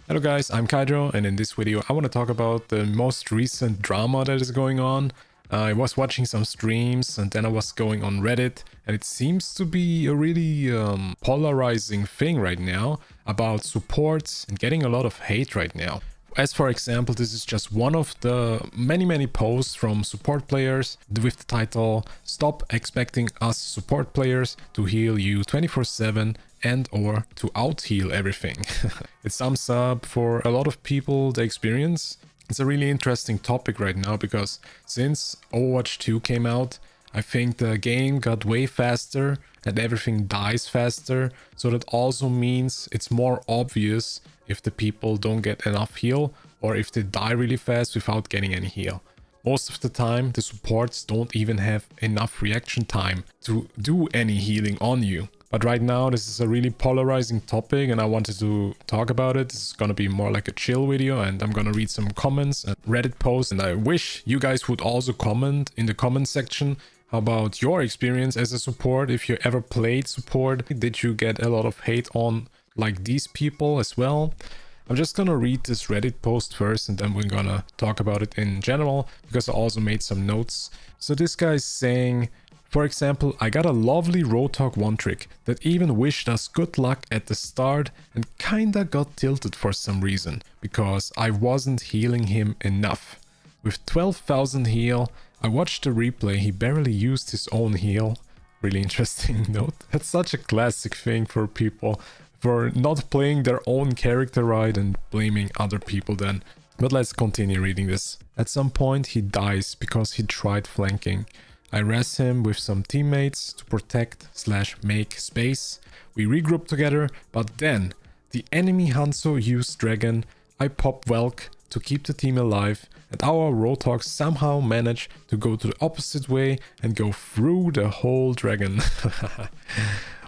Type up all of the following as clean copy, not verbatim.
Hello guys, I'm Kydro, and in this video I want to talk about the most recent drama that is going on. I was watching some streams and then I was going on Reddit, and it seems to be a really polarizing thing right now about supports and getting a lot of hate right now. As for example, this is just one of the many posts from support players with the title "Stop expecting us support players to heal you 24/7 and or to out-heal everything." It sums up for a lot of people the experience. It's a really interesting topic right now because since Overwatch 2 came out, I think the game got way faster and everything dies faster, so that also means it's more obvious if the people don't get enough heal or if they die really fast without getting any heal. Most of the time, the supports don't even have enough reaction time to do any healing on you. But right now, this is a really polarizing topic and I wanted to talk about it. This is gonna be more like a chill video and I'm gonna read some comments and Reddit posts, and I wish you guys would also comment in the comment section about your experience as a support. If you ever played support, did you get a lot of hate on like these people as well? I'm just gonna read this Reddit post first and then we're gonna talk about it in general because I also made some notes. So this guy's saying, for example, I got a lovely Roadhog one trick that even wished us good luck at the start and kinda got tilted for some reason because I wasn't healing him enough. With 12,000 heal, I watched the replay, he barely used his own heal. Really interesting note. That's such a classic thing for people, for not playing their own character right and blaming other people then. But let's continue reading this. At some point he dies because he tried flanking. I res him with some teammates to protect/make space. We regroup together, but then the enemy Hanzo used Dragon. I pop Welk to keep the team alive, and our Roadhogs somehow manage to go to the opposite way and go through the whole Dragon.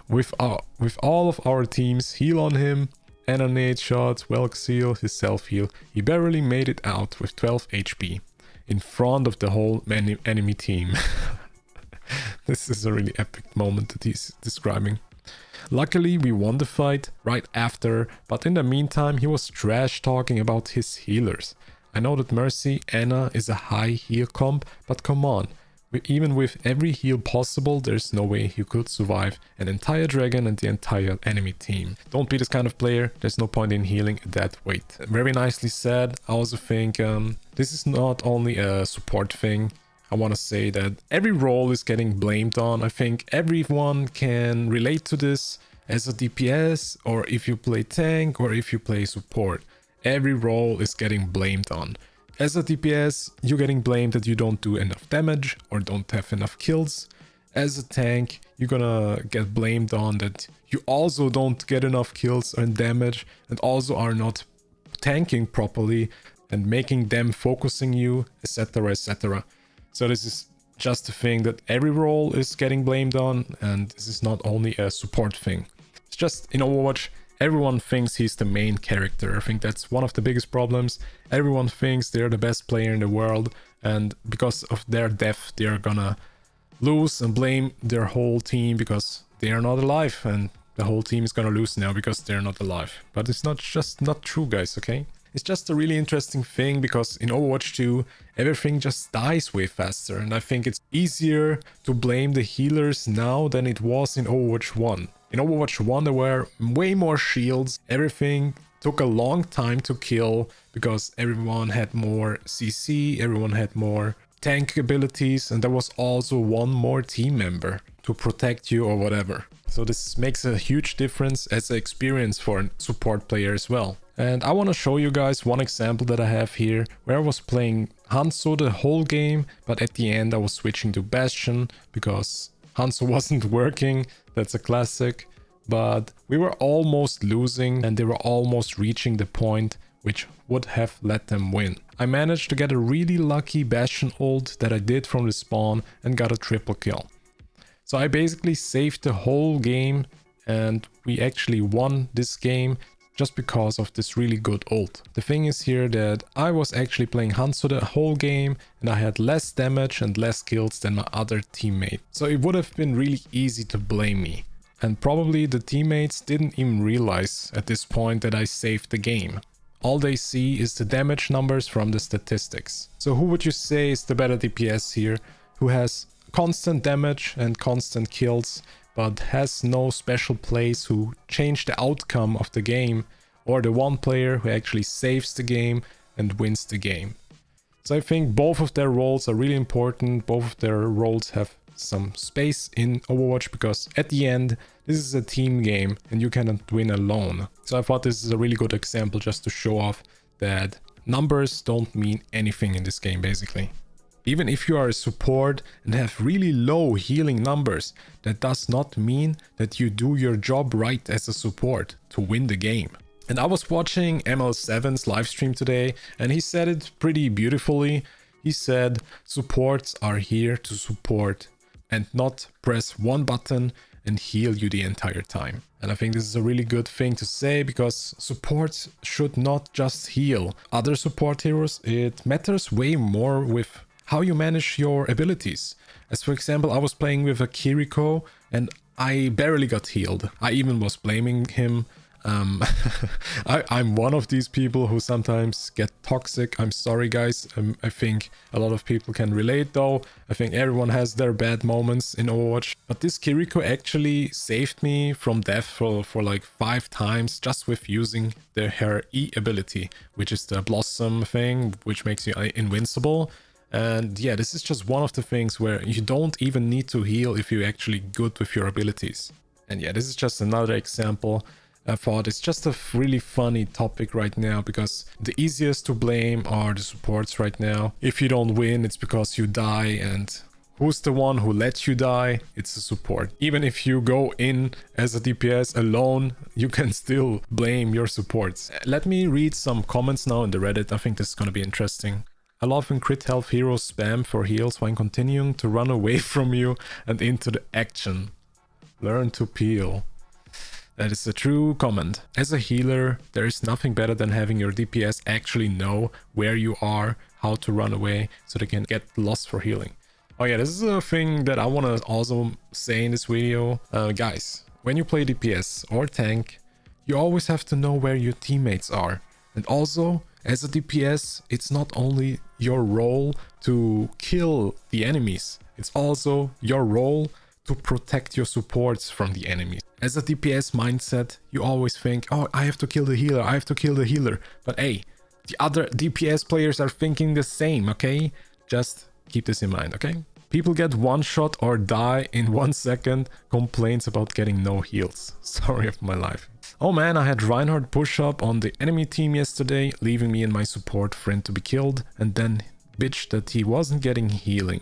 With all of our teams heal on him, Annonate shot, Welk seal, his self-heal, he barely made it out with 12 HP. In front of the whole enemy team. This is a really epic moment that he's describing. Luckily we won the fight right after, but in the meantime he was trash talking about his healers. I know that Mercy Anna is a high heal comp, but come on. Even with every heal possible, there's no way you could survive an entire dragon and the entire enemy team. Don't be this kind of player, there's no point in healing at that weight. Very nicely said. I also think this is not only a support thing. I want to say that every role is getting blamed on. I think everyone can relate to this as a DPS, or if you play tank, or if you play support. Every role is getting blamed on. As a DPS, you're getting blamed that you don't do enough damage or don't have enough kills. As a tank, you're gonna get blamed on that you also don't get enough kills and damage and also are not tanking properly and making them focusing you, etc, etc. So this is just a thing that every role is getting blamed on, and this is not only a support thing. It's just in Overwatch, everyone thinks he's the main character. I think that's one of the biggest problems. Everyone thinks they're the best player in the world, and because of their death, they're gonna lose and blame their whole team because they are not alive, and the whole team is gonna lose now because they're not alive. But it's not true, guys, okay? It's just a really interesting thing because in Overwatch 2, everything just dies way faster, and I think it's easier to blame the healers now than it was in Overwatch 1. In Overwatch 1 there were way more shields, everything took a long time to kill because everyone had more CC, everyone had more tank abilities, and there was also one more team member to protect you or whatever. So this makes a huge difference as an experience for a support player as well. And I want to show you guys one example that I have here where I was playing Hanzo the whole game, but at the end I was switching to Bastion because Hanzo wasn't working. That's a classic. But we were almost losing and they were almost reaching the point which would have let them win. I managed to get a really lucky Bastion ult that I did from the spawn and got a triple kill. So I basically saved the whole game and we actually won this game just because of this really good ult. The thing is here that I was actually playing Hanzo the whole game and I had less damage and less kills than my other teammate. So it would have been really easy to blame me. And probably the teammates didn't even realize at this point that I saved the game. All they see is the damage numbers from the statistics. So who would you say is the better DPS here? Who has constant damage and constant kills, but has no special plays, who change the outcome of the game, or the one player who actually saves the game and wins the game? So I think both of their roles are really important. Both of their roles have some space in Overwatch, because at the end, this is a team game and you cannot win alone. So I thought this is a really good example just to show off that numbers don't mean anything in this game, basically. Even if you are a support and have really low healing numbers, that does not mean that you do your job right as a support to win the game. And I was watching ML7's livestream today, and he said it pretty beautifully. He said, supports are here to support and not press one button and heal you the entire time. And I think this is a really good thing to say, because supports should not just heal. Other support heroes, it matters way more with how you manage your abilities. As for example, I was playing with a Kiriko and I barely got healed. I even was blaming him. I'm one of these people who sometimes get toxic. I'm sorry, guys. I think a lot of people can relate though. I think everyone has their bad moments in Overwatch. But this Kiriko actually saved me from death for like 5 times just with using her E ability, which is the Blossom thing, which makes you invincible. And yeah, this is just one of the things where you don't even need to heal if you're actually good with your abilities. And yeah, this is just another example. I thought it's just a really funny topic right now, because the easiest to blame are the supports right now. If you don't win, it's because you die, and who's the one who lets you die? It's the support. Even if you go in as a DPS alone, you can still blame your supports. Let me read some comments now in the Reddit. I think this is gonna be interesting. I love when crit health heroes spam for heals when continuing to run away from you and into the action. Learn to peel. That is a true comment. As a healer, there is nothing better than having your DPS actually know where you are, how to run away, so they can get lost for healing. Oh yeah, this is a thing that I want to also say in this video. Guys, when you play DPS or tank, you always have to know where your teammates are. And also, as a DPS, it's not only your role to kill the enemies, it's also your role to protect your supports from the enemies. As a DPS mindset, you always think, oh, I have to kill the healer, I have to kill the healer. But hey, the other DPS players are thinking the same, okay? Just keep this in mind, okay? People get one shot or die in 1 second, complaints about getting no heals. Story of my life. Oh man, I had Reinhardt push up on the enemy team yesterday, leaving me and my support friend to be killed, and then bitched that he wasn't getting healing.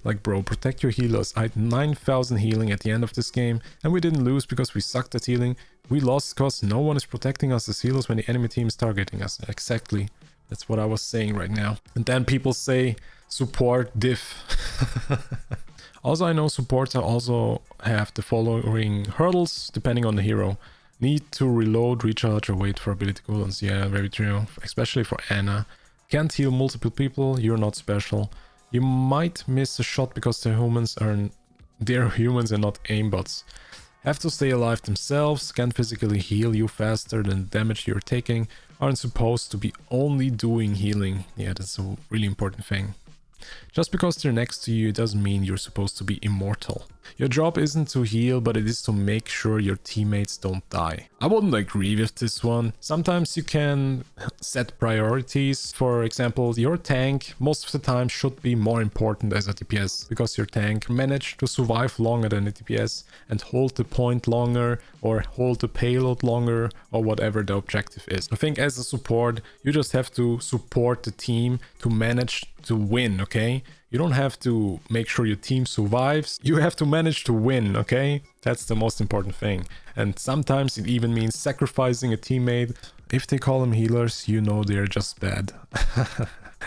Like, bro, protect your healers. I had 9,000 healing at the end of this game, and we didn't lose because we sucked at healing. We lost because no one is protecting us as healers when the enemy team is targeting us. Exactly. That's what I was saying right now. And then people say, support diff. Also, I know supports also have the following hurdles depending on the hero. Need to reload, recharge, or wait for ability cooldowns. Yeah, very true. Especially for Anna. Can't heal multiple people, you're not special. You might miss a shot because they're humans and not aimbots. Have to stay alive themselves, can't physically heal you faster than the damage you're taking, aren't supposed to be only doing healing. Yeah, that's a really important thing. Just because they're next to you doesn't mean you're supposed to be immortal. Your job isn't to heal, but it is to make sure your teammates don't die. I wouldn't agree with this one. Sometimes you can set priorities. For example, your tank most of the time should be more important as a DPS, because your tank managed to survive longer than a DPS and hold the point longer or hold the payload longer or whatever the objective is. I think as a support, you just have to support the team to manage to win, okay? You don't have to make sure your team survives. You have to manage to win, okay? That's the most important thing. And sometimes it even means sacrificing a teammate. If they call them healers, you know they're just bad.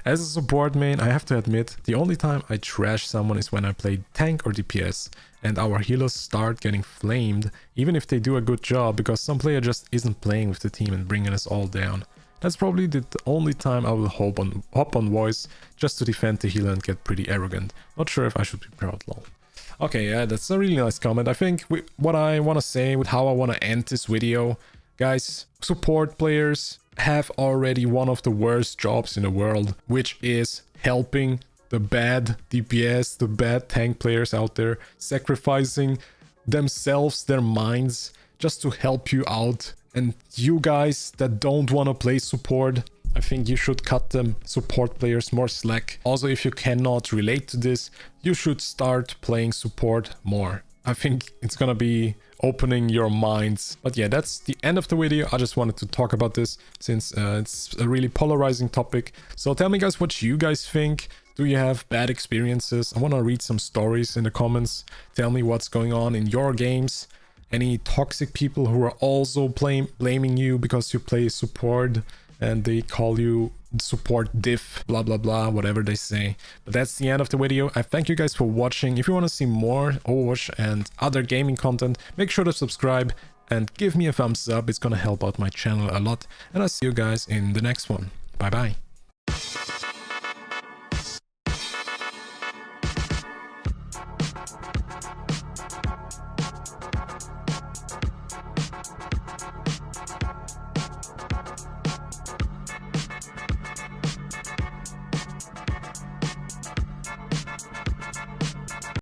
As a support main, I have to admit, the only time I trash someone is when I play tank or DPS and our healers start getting flamed, even if they do a good job, because some player just isn't playing with the team and bringing us all down. That's probably the only time I will hop on voice just to defend the healer and get pretty arrogant. Not sure if I should be proud, lol. Okay, yeah, that's a really nice comment. I think what I want to say with how I want to end this video, guys, support players, have already one of the worst jobs in the world, which is helping the bad DPS, the bad tank players out there, sacrificing themselves, their minds, just to help you out. And you guys that don't want to play support, I think you should cut them support players more slack. Also, if you cannot relate to this, you should start playing support more. I think it's gonna be opening your minds. But yeah, that's the end of the video. I just wanted to talk about this since it's a really polarizing topic. So tell me guys what you guys think. Do you have bad experiences? I want to read some stories in the comments. Tell me what's going on in your games. Any toxic people who are also blaming you because you play support and they call you support diff, blah blah blah, whatever they say. But that's the end of the video. I thank you guys for watching. If you want to see more Overwatch and other gaming content, make sure to subscribe and give me a thumbs up. It's gonna help out my channel a lot. And I'll see you guys in the next one. Bye bye.